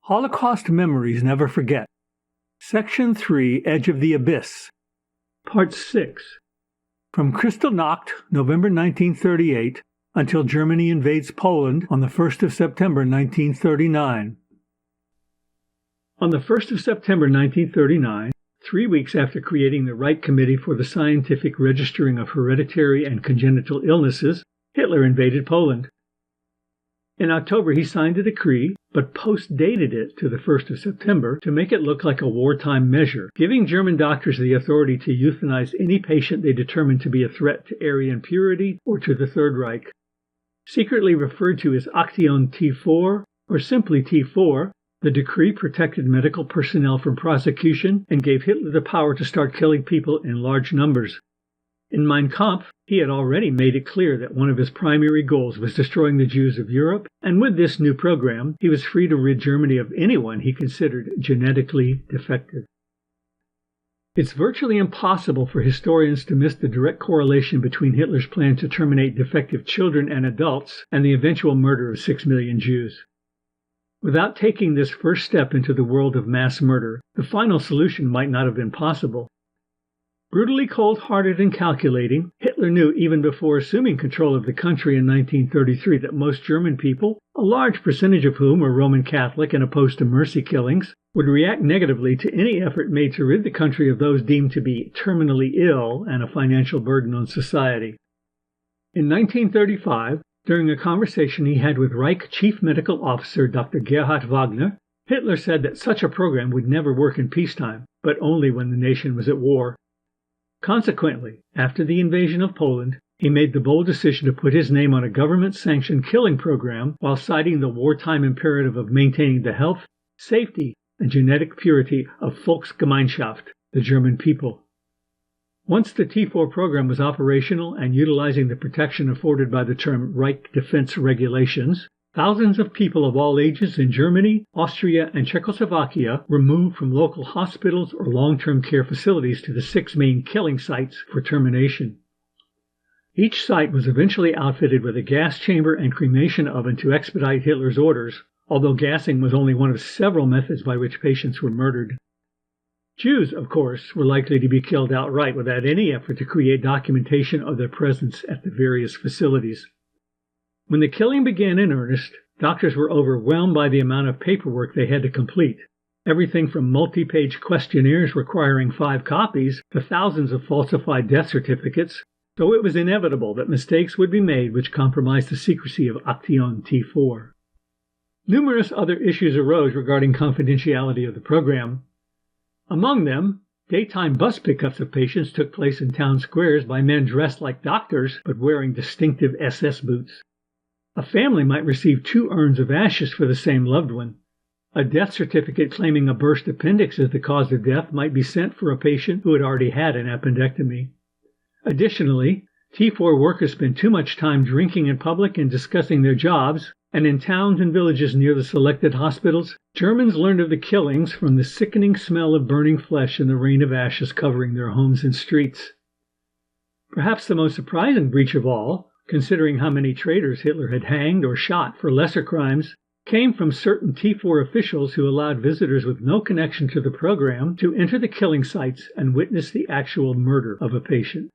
Holocaust Memories Never Forget. Section 3, Edge of the Abyss. Part 6. From Kristallnacht, November 1938, until Germany invades Poland on the 1st of September 1939. On the 1st of September 1939, 3 weeks after creating the Reich Committee for the Scientific Registering of Hereditary and Congenital Illnesses, Hitler invaded Poland. In October, he signed a decree, but post-dated it to the 1st of September to make it look like a wartime measure, giving German doctors the authority to euthanize any patient they determined to be a threat to Aryan purity or to the Third Reich. Secretly referred to as Aktion T4, or simply T4, the decree protected medical personnel from prosecution and gave Hitler the power to start killing people in large numbers. In Mein Kampf, he had already made it clear that one of his primary goals was destroying the Jews of Europe, and with this new program, he was free to rid Germany of anyone he considered genetically defective. It's virtually impossible for historians to miss the direct correlation between Hitler's plan to terminate defective children and adults and the eventual murder of 6 million Jews. Without taking this first step into the world of mass murder, the final solution might not have been possible. Brutally cold-hearted and calculating, Hitler knew even before assuming control of the country in 1933 that most German people, a large percentage of whom were Roman Catholic and opposed to mercy killings, would react negatively to any effort made to rid the country of those deemed to be terminally ill and a financial burden on society. In 1935, during a conversation he had with Reich Chief Medical Officer Dr. Gerhard Wagner, Hitler said that such a program would never work in peacetime, but only when the nation was at war. Consequently, after the invasion of Poland, he made the bold decision to put his name on a government-sanctioned killing program while citing the wartime imperative of maintaining the health, safety, and genetic purity of Volksgemeinschaft, the German people. Once the T4 program was operational and utilizing the protection afforded by the term Reich Defense Regulations, thousands of people of all ages in Germany, Austria, and Czechoslovakia were moved from local hospitals or long-term care facilities to the 6 main killing sites for termination. Each site was eventually outfitted with a gas chamber and cremation oven to expedite Hitler's orders, although gassing was only one of several methods by which patients were murdered. Jews, of course, were likely to be killed outright without any effort to create documentation of their presence at the various facilities. When the killing began in earnest, doctors were overwhelmed by the amount of paperwork they had to complete, everything from multi-page questionnaires requiring 5 copies to thousands of falsified death certificates, so it was inevitable that mistakes would be made which compromised the secrecy of Aktion T4. Numerous other issues arose regarding confidentiality of the program. Among them, daytime bus pickups of patients took place in town squares by men dressed like doctors but wearing distinctive SS boots. A family might receive 2 urns of ashes for the same loved one. A death certificate claiming a burst appendix as the cause of death might be sent for a patient who had already had an appendectomy. Additionally, T4 workers spent too much time drinking in public and discussing their jobs, and in towns and villages near the selected hospitals, Germans learned of the killings from the sickening smell of burning flesh and the rain of ashes covering their homes and streets. Perhaps the most surprising breach of all, considering how many traitors Hitler had hanged or shot for lesser crimes, came from certain T4 officials who allowed visitors with no connection to the program to enter the killing sites and witness the actual murder of a patient.